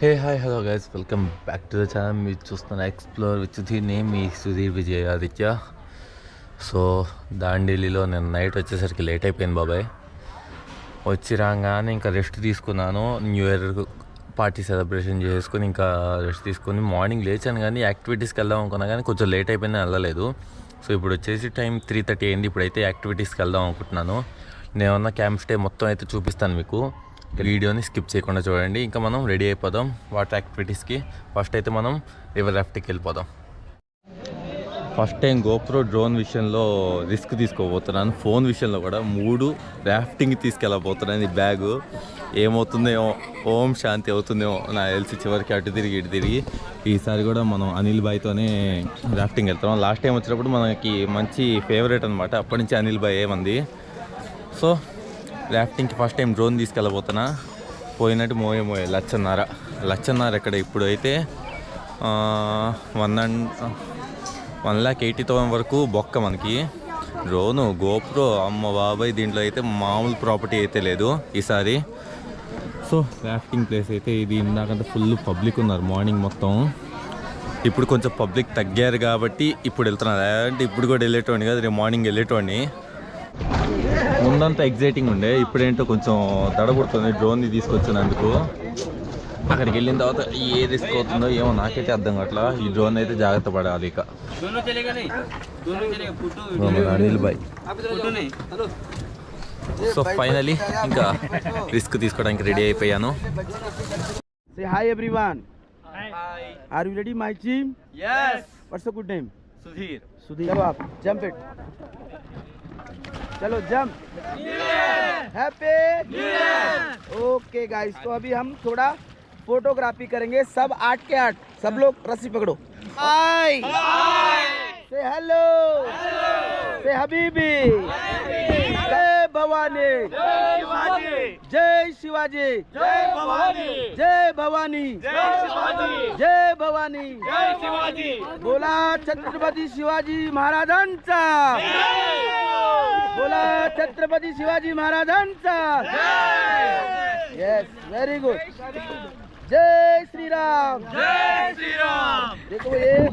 Hey hi hello guys, welcome back to the channel. మీరు చూస్తున్న explore with the name మీ Sudheer Vijay Aditya. So దాండేలిలో నేను నైట్ వచ్చేసరికి లేట్ అయిపోయింది బాబాయ్. వచ్చి రాగానే ఇంకా రెస్ట్ తీసుకున్నాను. న్యూ ఇయర్ పార్టీ సెలబ్రేషన్ చేసుకుని ఇంకా రెస్ట్ తీసుకుని మార్నింగ్ లేచాను, కానీ యాక్టివిటీస్కి వెళ్దాం అనుకున్నా కానీ కొంచెం లేట్ అయిపోయింది, వెళ్ళలేదు. సో ఇప్పుడు వచ్చేసి టైం 3:30 అయింది. ఇప్పుడైతే యాక్టివిటీస్కి వెళ్దాం అనుకుంటున్నాను. నేనున్న క్యాంప్ స్టే మొత్తం అయితే చూపిస్తాను మీకు. వీడియోని స్కిప్ చేయకుండా చూడండి. ఇంకా మనం రెడీ అయిపోదాం వాటర్ యాక్టివిటీస్కి. ఫస్ట్ అయితే మనం రివర్ రాఫ్టింగ్కి వెళ్ళిపోదాం. ఫస్ట్ టైం గోప్రో డ్రోన్ విషయంలో రిస్క్ తీసుకోబోతున్నాను. ఫోన్ విషయంలో కూడా 3 రాఫ్టింగ్ తీసుకెళ్ళబోతున్నాను. ఈ బ్యాగు ఏమవుతుందో, ఓం శాంతి అవుతుందేమో నాకు తెలిసి. చివరికి అటు తిరిగి ఇటు తిరిగి ఈసారి కూడా మనం అనిల్ బాయ్తోనే రాఫ్టింగ్ వెళ్తాం. లాస్ట్ టైం వచ్చినప్పుడు మనకి మంచి ఫేవరెట్ అనమాట. అప్పటి నుంచి అనిల్ బాయ్ ఏమంది. సో రాఫ్టింగ్కి ఫస్ట్ టైం డ్రోన్ తీసుకెళ్ళబోతున్నా. పోయినట్టు మోయే లచ్చన్నర ఇక్కడ ఇప్పుడు అయితే 1,80,000 వరకు బొక్క మనకి. డ్రోను గోప్రో అమ్మ బాబాయ్, దీంట్లో అయితే మామూలు ప్రాపర్టీ అయితే లేదు ఈసారి. సో రాఫ్టింగ్ ప్లేస్ అయితే ఇది. ఇందాకంటే ఫుల్ పబ్లిక్ ఉన్నారు మార్నింగ్ మొత్తం. ఇప్పుడు కొంచెం పబ్లిక్ తగ్గారు కాబట్టి ఇప్పుడు వెళ్తున్నారు. అంటే ఇప్పుడు కూడా వెళ్ళేటోండి కదా, రేపు మార్నింగ్ వెళ్ళేటోండి. ముందంతా ఎగ్జైటింగ్ ఉండే, ఇప్పుడేంటో కొంచెం తడబడుతుంది డ్రోన్ని తీసుకొచ్చినందుకు. అక్కడికి వెళ్ళిన తర్వాత ఏ రిస్క్ అవుతుందో ఏమో నాకైతే అర్థం కావట్లా. ఈ డ్రోన్ అయితే జాగ్రత్త పడాలి. ఇక అనిల్ బాయ్. సో ఫైనలీ ఇంకా రిస్క్ తీసుకోవడానికి రెడీ అయిపోయాను. Hi everyone, are you ready my team? yes. What's your good name? Sudhir. चलो आप जंप इट. चलो jump. Happy new year. Okay guys, तो अभी हम थोड़ा फोटोग्राफी करेंगे. सब 8 के 8 सब लोग रस्सी पकड़ो. हाय से हेलो, से हबीबी, जय भवानी, जय शिवाजी, जय भवानी, जय भवानी, जय शिवाजी, जय भवानी, जय शिवाजी. बोला छत्रपति शिवाजी महाराजांचा, बोला छत्रपति शिवाजी महाराजांचा. Yes, very good. जय श्री राम, जय श्री राम. देखो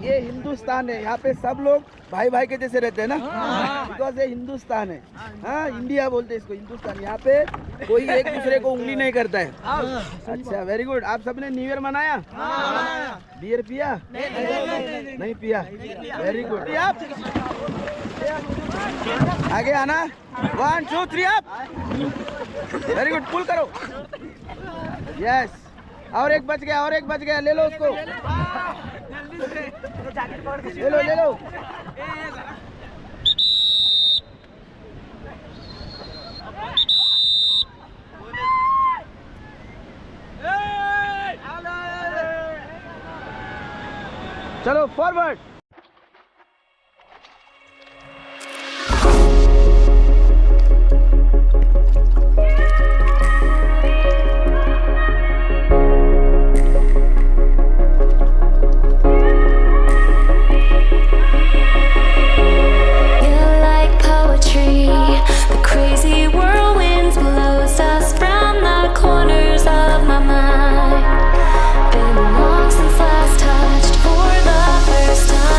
ये हिंदुस्तान है. यहाँ पे सब लोग भाई भाई के जैसे रहते हैं ना, बिकॉज ये हिंदुस्तान है. हाँ, इंडिया बोलते हैं इसको, हिंदुस्तान. यहाँ पे कोई एक दूसरे को उंगली नहीं करता है. अच्छा, वेरी गुड. आप सबने न्यू ईयर मनाया? बियर पिया? नहीं पिया. Very good. आगे आना. 1 2 3 अप. Very good. पुल करो. यस. और एक बच गया, और एक बच गया. ले लो उसको, ले लो, ले लो. चलो forward. Been long since last touched for the first time.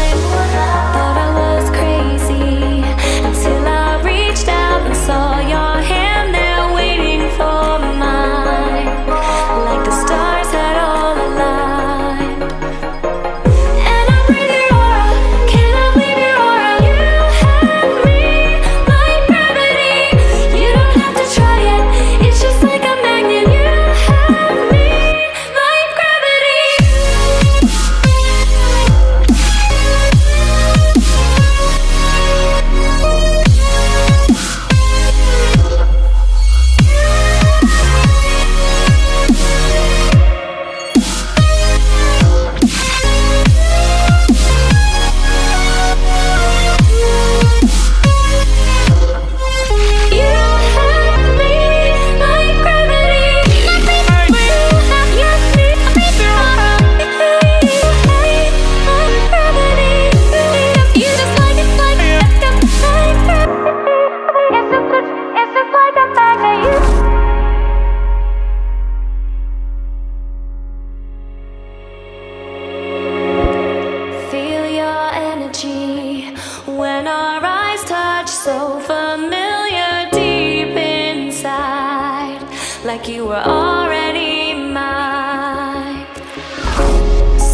already mine.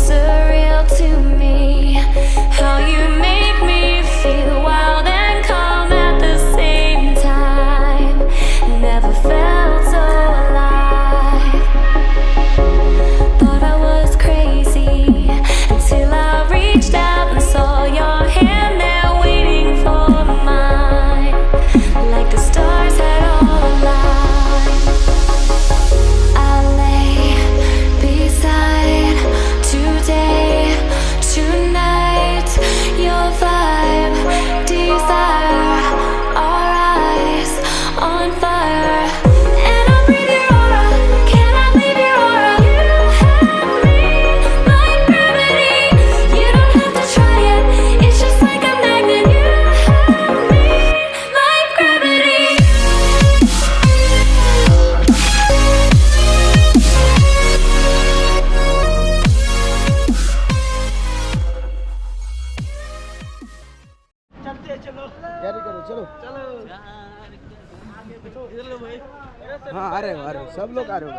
Surreal to me how you make me feel wild and calm at the same time. Never felt so alive. Thought I was crazy until I reached out and saw your hand there waiting for mine. Like the stars had all aligned. I lay beside today, tonight. Your vibe, desire, our eyes on fire. And I breathe your aura, cannot leave your aura. You have me like gravity. You don't have to try it, it's just like a magnet. You have me like gravity. तैयारी करो, चलो हाँ आ रहे हो सब लोग आ रहे हो,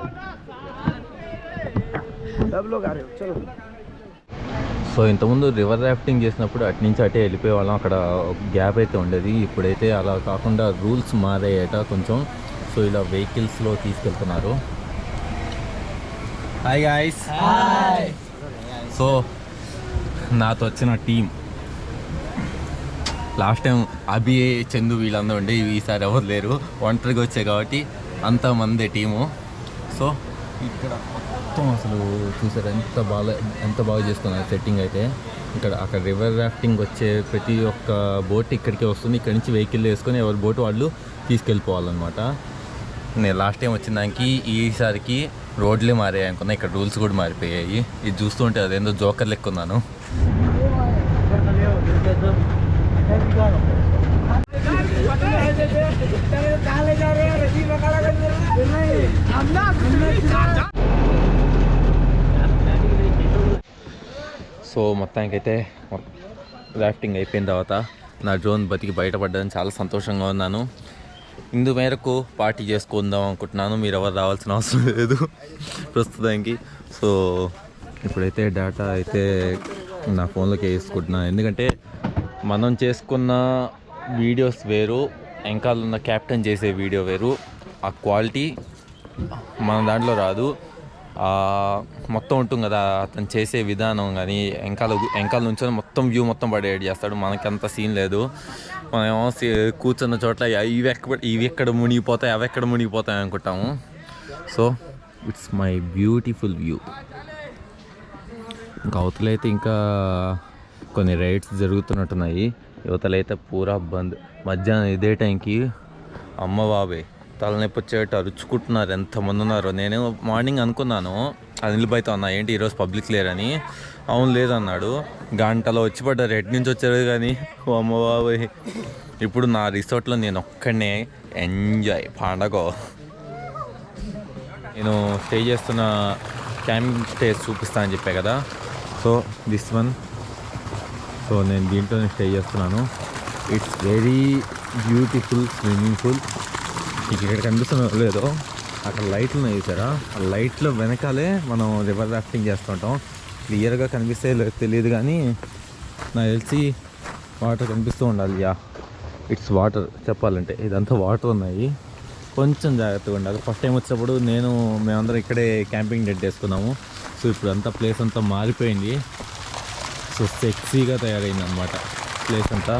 सब लोग आ रहे हो, चलो. సో ఇంతకుముందు రివర్ రాఫ్టింగ్ చేసినప్పుడు అటు నుంచి అటే వెళ్ళిపోయే వాళ్ళం, అక్కడ గ్యాప్ అయితే ఉండేది. ఇప్పుడైతే అలా కాకుండా రూల్స్ మారాయట కొంచెం. సో ఇలా వెహికల్స్లో తీసుకెళ్తున్నారు. Hi guys. సో నాతో వచ్చిన టీం లాస్ట్ టైం అభి, చందు వీళ్ళందరూ ఉండే, ఈసారి ఎవరు లేరు, ఒంటరిగా వచ్చాయి కాబట్టి అంతమంది టీము. సో ఇక్కడ మొత్తం అసలు చూసారు ఎంత బాగా చేసుకున్నారు సెట్టింగ్ అయితే. అక్కడ రివర్ రాఫ్టింగ్ వచ్చే ప్రతి ఒక్క బోట్ ఇక్కడికే వస్తుంది. ఇక్కడి నుంచి వెహికల్ వేసుకొని ఎవరి బోట్ వాళ్ళు తీసుకెళ్ళిపోవాలన్నమాట. నేను లాస్ట్ టైం వచ్చిన దానికి ఈసారికి రోడ్లే మారాయి అనుకున్నా, ఇక్కడ రూల్స్ కూడా మారిపోయాయి. ఇది చూస్తుంటే అదేందో జోకర్ లెక్క ఉన్నాను. సో మొత్తానికైతే రాఫ్టింగ్ అయిపోయిన తర్వాత నా డ్రోన్ బతికి బయటపడ్డాను, చాలా సంతోషంగా ఉన్నాను. ఇందు మేరకు పార్టీ చేసుకుందాం అనుకుంటున్నాను. మీరు ఎవరు రావాల్సిన అవసరం లేదు ప్రస్తుతానికి. సో ఇప్పుడైతే డేటా అయితే నా ఫోన్లోకి వేసుకుంటున్నాను, ఎందుకంటే మనం చేసుకున్న వీడియోస్ వేరు, వెనకాలన్న క్యాప్టెన్ చేసే వీడియో వేరు. ఆ క్వాలిటీ మన దాంట్లో రాదు. మొత్తం ఉంటుంది కదా అతను చేసే విధానం, కానీ వెనకాల నుంచి మొత్తం వ్యూ మొత్తం పడేట్ చేస్తాడు. మనకి అంత సీన్ లేదు. మనం కూర్చున్న చోట్ల ఇవి ఎక్కడ మునిగిపోతాయి, అవి ఎక్కడ మునిగిపోతాయి అనుకుంటాము. So it's my beautiful view. ఇంకా అవతలైతే ఇంకా కొన్ని రైడ్స్ జరుగుతున్నట్టున్నాయి. యువతలైతే పూరా బంద్. మధ్యాహ్నం ఇదే టైంకి అమ్మ బాబాయ్ తలనొప్పి వచ్చేటట్టు అరుచుకుంటున్నారు, ఎంతమంది ఉన్నారు. నేను మార్నింగ్ అనుకున్నాను అనిల్ బైతో అన్నా ఏంటి ఈరోజు పబ్లిక్ లేరని. అవును లేదన్నాడు. గంటలో వచ్చి పడ్డారు, ఎటు నుంచి వచ్చారు కానీ. అమ్మ బాబాయ్ ఇప్పుడు నా రిసార్ట్లో నేను ఒక్కడనే ఎంజాయ్ పండగ. నేను స్టే చేస్తున్న క్యాంపింగ్ స్టేస్ చూపిస్తా అని చెప్పా కదా. So this one. సో నేను దీంట్లోనే స్టే చేస్తున్నాను. It's very beautiful swimming pool. ఇక్కడ కనిపిస్తున్న లేదో అక్కడ లైట్లు ఉన్నాయి చూసారా, ఆ లైట్లో వెనకాలే మనం రివర్ రాఫ్టింగ్ చేస్తుంటాం. క్లియర్గా కనిపిస్తే తెలియదు కానీ నాకు తెలిసి వాటర్ కనిపిస్తూ ఉండాలి. Yeah it's water. చెప్పాలంటే ఇదంతా వాటర్ ఉన్నాయి, కొంచెం జాగ్రత్తగా ఉండాలి. ఫస్ట్ టైం వచ్చినప్పుడు మేమందరం ఇక్కడే క్యాంపింగ్ డెట్ వేసుకున్నాము. సో ఇప్పుడు అంతా ప్లేస్ అంతా మారిపోయింది. సో సెక్సీగా తయారైంది అన్నమాట ప్లేస్ అంతా.